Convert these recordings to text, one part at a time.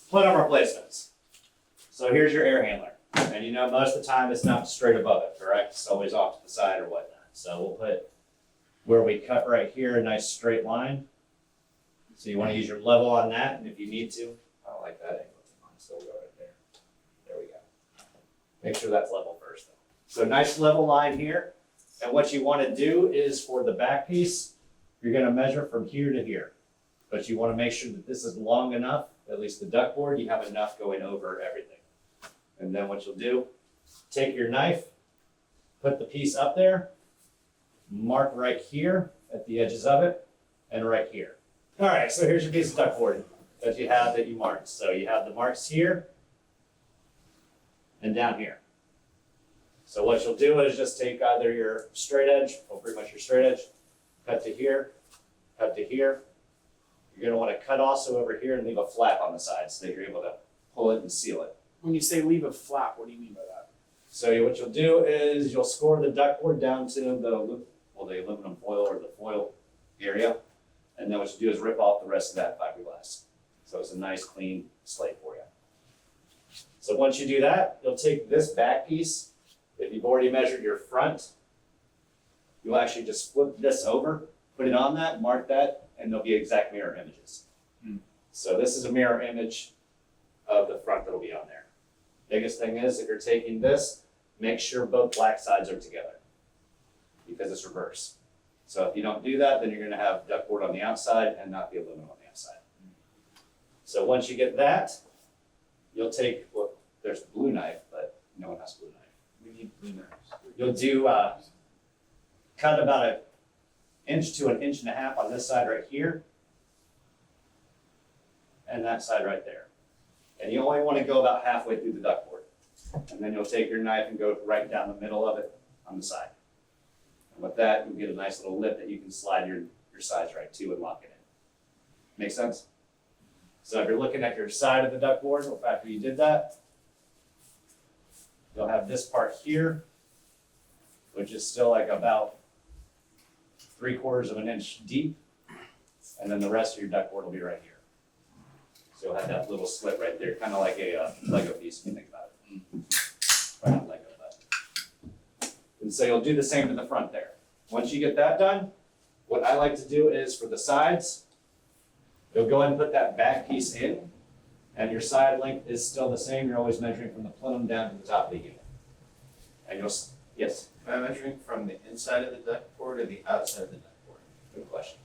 Plenum replacements. So here's your air handler. And you know, most of the time it's not straight above it, correct? It's always off to the side or whatnot. So we'll put where we cut right here, a nice straight line. So you want to use your level on that, and if you need to, I don't like that angle. So we'll go right there. There we go. Make sure that's level first though. So nice level line here. And what you want to do is for the back piece, you're going to measure from here to here. But you want to make sure that this is long enough, at least the ductboard, you have enough going over everything. And then what you'll do, take your knife, put the piece up there, mark right here at the edges of it, and right here. All right, so here's your piece of ductboard that you have that you marked. So you have the marks here and down here. So what you'll do is just take either your straight edge, or pretty much your straight edge, cut to here, cut to here. You're gonna wanna cut also over here and leave a flap on the side so that you're able to pull it and seal it. When you say leave a flap, what do you mean by that? So what you'll do is you'll score the ductboard down to the aluminum foil or the foil area. And then what you do is rip off the rest of that fiberglass. So it's a nice clean slate for you. So once you do that, you'll take this back piece. If you've already measured your front, you'll actually just flip this over, put it on that, mark that, and they'll be exact mirror images. So this is a mirror image of the front that'll be on there. Biggest thing is if you're taking this, make sure both black sides are together because it's reverse. So if you don't do that, then you're gonna have ductboard on the outside and not the aluminum on the outside. So once you get that, you'll take, well, there's the blue knife, but no one has a blue knife. We need blue knives. You'll do, cut about an inch to an inch and a half on this side right here. And that side right there. And you only wanna go about halfway through the ductboard. And then you'll take your knife and go right down the middle of it on the side. And with that, you'll get a nice little lip that you can slide your sides right to and lock it in. Make sense? So if you're looking at your side of the ductboard, after you did that, you'll have this part here, which is still like about 3/4 of an inch deep. And then the rest of your ductboard will be right here. So you'll have that little slit right there, kind of like a Lego piece, if you think about it. Or not Lego, but. And so you'll do the same to the front there. Once you get that done, what I like to do is for the sides, you'll go ahead and put that back piece in, and your side length is still the same. You're always measuring from the plenum down to the top of the unit. And you'll, yes, Am I measuring from the inside of the ductboard or the outside of the ductboard? good question.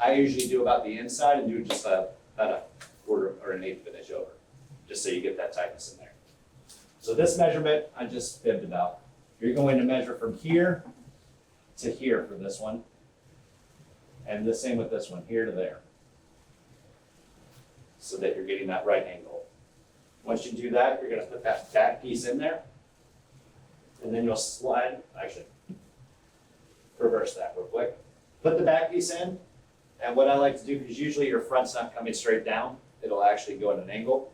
I usually do about the inside and do just about a 1/4 or an 1/8 of an inch over, just so you get that tightness in there. So this measurement, I just fibbed about. You're going to measure from here to here for this one. And the same with this one, here to there. So that you're getting that right angle. Once you do that, you're gonna put that back piece in there. And then you'll slide, actually, reverse that real quick. Put the back piece in, and what I like to do, because usually your front's not coming straight down, it'll actually go at an angle.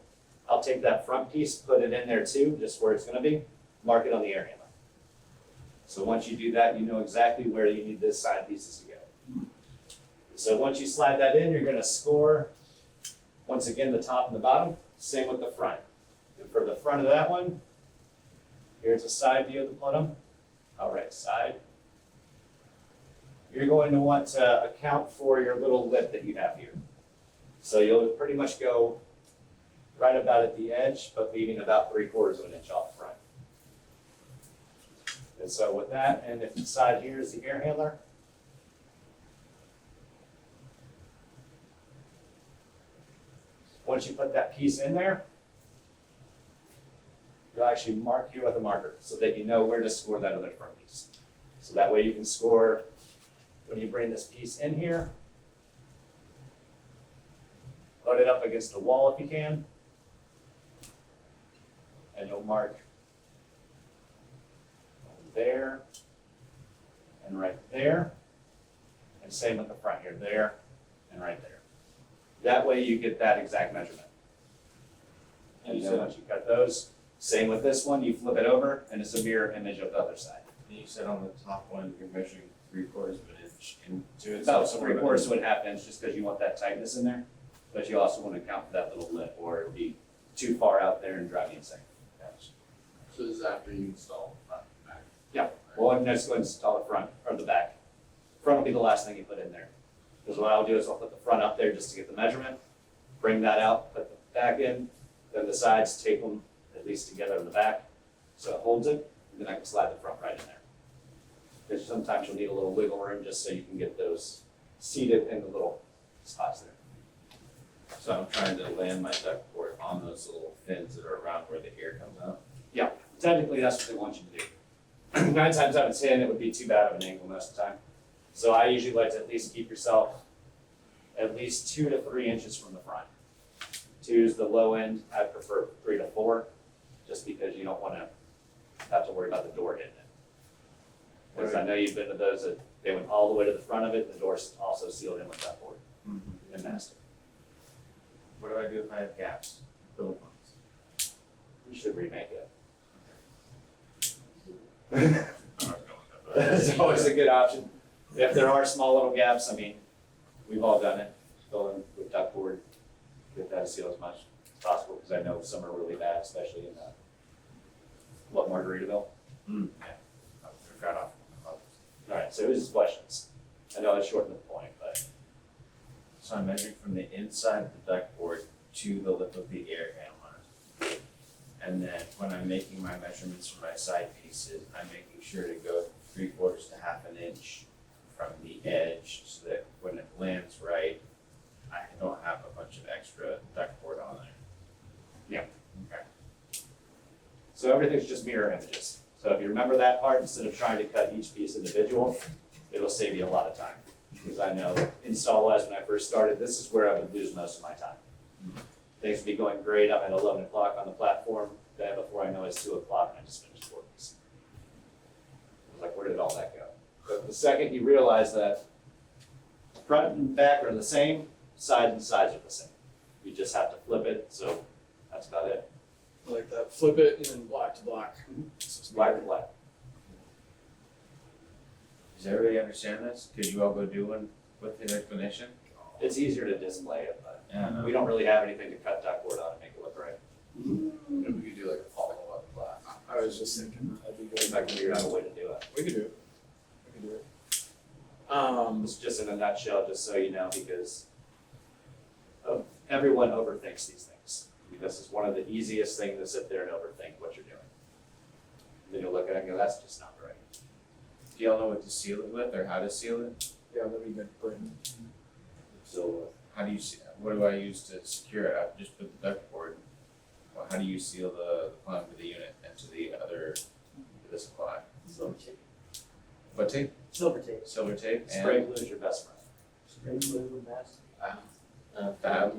I'll take that front piece, put it in there too, just where it's gonna be, mark it on the air handler. So once you do that, you know exactly where you need this side pieces to go. So once you slide that in, you're gonna score, once again, the top and the bottom, same with the front. And for the front of that one, here's a side view of the plenum. All right, side. You're going to want to account for your little lip that you have here. So you'll pretty much go right about at the edge, but leaving about 3/4 of an inch off front. And so with that, and if the side here is the air handler, once you put that piece in there, you'll actually mark here with a marker so that you know where to score that other front piece. So that way you can score when you bring this piece in here. Load it up against the wall if you can. And you'll mark there and right there. And same with the front here, there and right there. That way you get that exact measurement. And you know, once you cut those, same with this one, you flip it over and it's a mirror image of the other side. And you said on the top one, you're measuring 3/4 of an inch into it. No, so 3/4 to a half inch, just because you want that tightness in there, but you also want to account for that little lip. Or too far out there and drive you insane. So this is after you install the front and back? Yeah. Well, let's go ahead and install the front or the back. Front will be the last thing you put in there. Because what I'll do is I'll put the front up there just to get the measurement, bring that out, put the back in, then the sides, tape them at least together in the back, so it holds it, and then I can slide the front right in there. Because sometimes you'll need a little wiggle room just so you can get those seated in the little spots there. So I'm trying to land my ductboard on those little fins that are around where the air comes out. Technically, that's what they want you to do. 9 times out of 10, it would be too bad of an angle most of the time. So I usually like to at least keep yourself at least 2 to 3 inches from the front. 2 is the low end. I prefer 3 to 4, just because you don't want to have to worry about the door hitting it. Because I know you've been to those that they went all the way to the front of it. The door's also sealed in with that board and mastic. What do I do if I have gaps? Fill ones. You should remake it. That's That's always a good option. If there are small little gaps, I mean, we've all done it. Fill in with ductboard, get that sealed as much as possible, because I know some are really bad, especially in Margaritaville. I forgot off. All right, so it was just questions. I know I shortened the point, but So I'm measuring from the inside of the ductboard to the lip of the air handler. And then when I'm making my measurements for my side pieces, I'm making sure to go 3/4 to 1/2 inch from the edge so that when it lands right, I don't have a bunch of extra ductboard on there. so everything's just mirror images. So if you remember that part, instead of trying to cut each piece individual, it'll save you a lot of time. Because I know install-wise, when I first started, this is where I would lose most of my time. Things would be going great. I'm at 11 o'clock on the platform. Then before I know it's 2 o'clock and I just finished work. I was like, where did all that go? But the second you realize that front and back are the same, sides and sides are the same. You just have to flip it, so that's about it. I like that. Flip it and then black to black. It's black and white. Does everybody understand this? Could you all go do one with his explanation? It's easier to display it, but Yeah. we don't really have anything to cut ductboard on and make it look right. Maybe we could do like a follow-up class. I was just thinking that'd be In good. fact, we figured out a way to do it. We could do it. We could do it. It's just in a nutshell, just so you know, because everyone overthinks these things. This is one of the easiest things to sit there and overthink what you're doing. Then you'll look at it and go, that's just not right. Do y'all know what to seal it with or how to seal it? Yeah, that'd be good. Brandon. So how do you, what do I use to secure it? I just put the ductboard. Well, how do you seal the plenum to the unit and to the other, to the supply? Silver tape. What tape? Silver tape. Silver tape Spray and glue is your best friend. Spray glue, mastic. fab,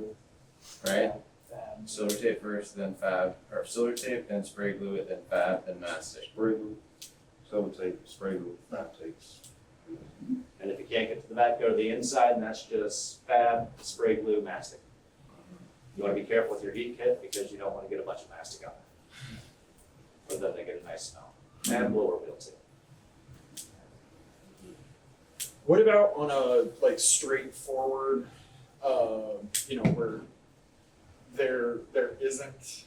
right? Fab. Silver tape first, then fab, or silver tape, then spray glue it, then fab, then mastic. Spray glue, silver tape, spray glue, fab tapes. And if you can't get to the back, go to the inside, and that's just fab, spray glue, mastic. You wanna be careful with your heat kit, because you don't wanna get a bunch of mastic on it. Or then they get a nice smell. And blower wheel too. What about on a like straightforward, where there isn't.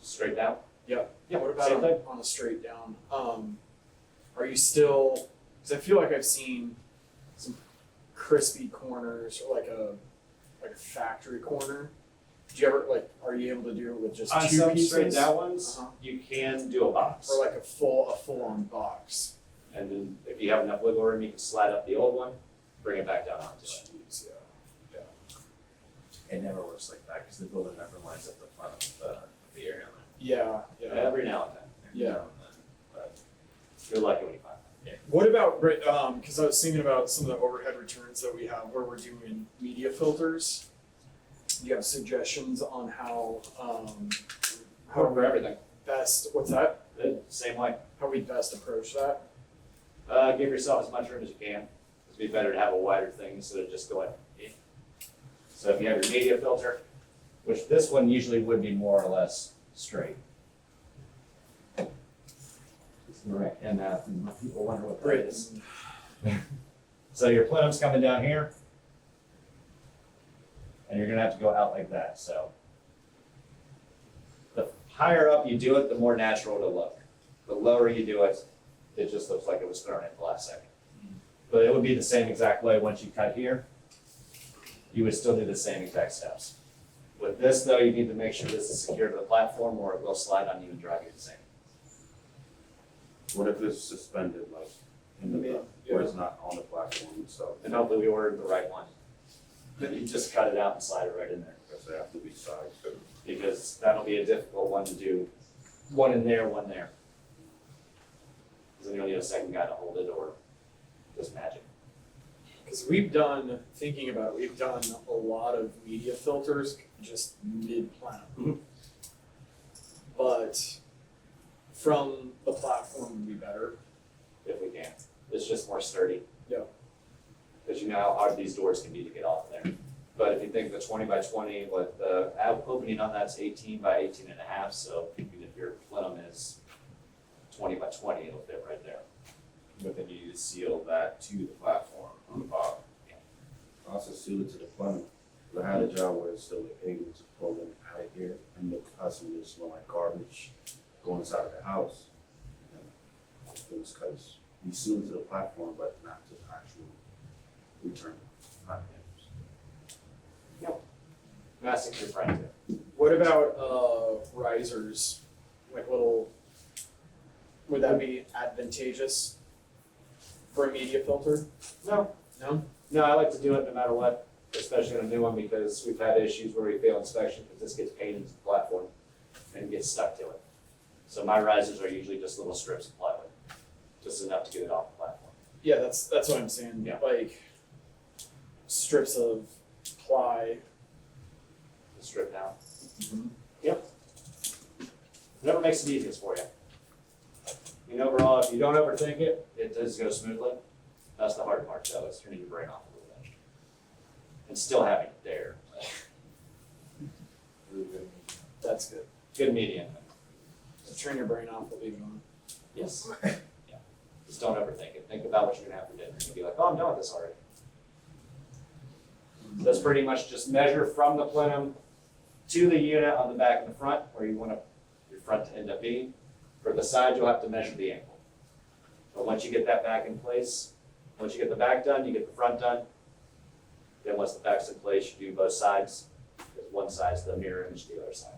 Straight down? Yeah. Yeah, What about same thing. on a straight down? Are you still? Because I feel like I've seen some crispy corners or like a factory corner. Do you ever are you able to do it with just On two some pieces? straight down ones, Uh-huh. you can do a box. Or like a full on box. And then if you have enough wiggle room, you can slide up the old one, bring it back down onto it. Jeez, yeah. It never works like that because the builder never lines up the front of the air handler. Yeah. Every now and then. Yeah. But you're lucky when you find that. What about, because I was thinking about some of the overhead returns that we have where we're doing media filters. Do you have suggestions on how For everything. best, what's that? Same way. How we best approach that? Give yourself as much room as you can. It'd be better to have a wider thing instead of just going in. So if you have your media filter, which this one usually would be more or less straight. Right, and people wonder what that is. So your plenum's coming down here. And you're gonna have to go out like that, so higher up you do it, the more natural it'll look. The lower you do it, it just looks like it was thrown in the last second. But it would be the same exact way once you cut here. You would still do the same exact steps. With this though, you need to make sure this is secure to the platform or it will slide on you and drive you insane. What if it's suspended, like, in the, where it's not on the platform itself? And hopefully we ordered the right one. Then you just cut it out and slide it right in there. Because they have to be side, so. Because that'll be a difficult one to do, one in there, one there. Because then you'll need a second guy to hold it or just magic. Because we've done a lot of media filters just mid-plenum. Mhm. But from the platform would be better. If we can. It's just more sturdy. Yeah. Because you know how hard these doors can be to get off there. But if you think the 20 by 20, what the opening on that's 18 by 18 and a half, so even if your plenum is 20 by 20, it'll fit right there. But then you seal that to the platform on the bottom. Also seal it to the plenum. I had a job where it's still like able to pull in right here and the customer just smell like garbage going inside of the house. And it was because you seal it to the platform, but not to the actual return containers. Mastic your friend too. What about risers? Like little, would that be advantageous for a media filter? No. No? No, I like to do it no matter what, especially on a new one because we've had issues where we fail inspection because this gets painted into the platform and gets stuck to it. So my risers are usually just little strips of plywood, just enough to get it off the platform. Yeah, that's what I'm saying. Yeah. Like strips of ply. Strip down. Yep. Whatever makes it easiest for you. I mean, overall, if you don't overthink it, it does go smoothly. That's the hard part, though, is turning your brain off a little bit. And still having it there. That's good. Good medium. So turn your brain off, we'll leave it on. Yes. Yeah. Just don't overthink it. Think about what you're gonna have for dinner. You'll be like, oh, I'm done with this already. So that's pretty much just measure from the plenum to the unit on the back and the front, where you want your front to end up being. For the side, you'll have to measure the angle. But once you get that back in place, once you get the back done, you get the front done. Then once the back's in place, you do both sides, because one side's the mirror image, the other side.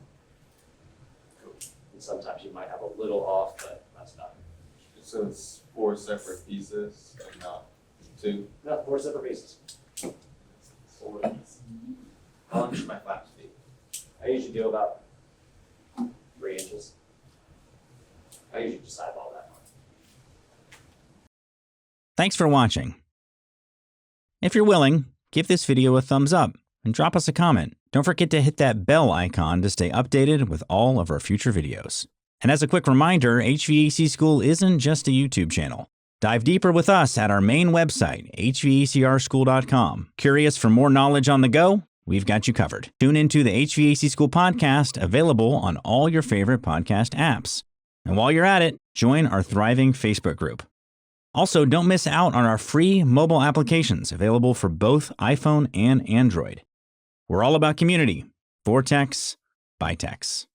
And sometimes you might have a little off, but that's nothing. So it's 4 separate pieces and not 2? No, 4 separate pieces. 4 pieces. How long should my flaps be? I usually do about 3 inches. I usually just eyeball that one. Thanks for watching. If you're willing, give this video a thumbs up and drop us a comment. Don't forget to hit that bell icon to stay updated with all of our future videos. And as a quick reminder, HVAC School isn't just a YouTube channel. Dive deeper with us at our main website, hvacrschool.com. Curious for more knowledge on the go? We've got you covered. Tune into the HVAC School podcast, available on all your favorite podcast apps. And while you're at it, join our thriving Facebook group. Also, don't miss out on our free mobile applications available for both iPhone and Android. We're all about community. For techs, by techs.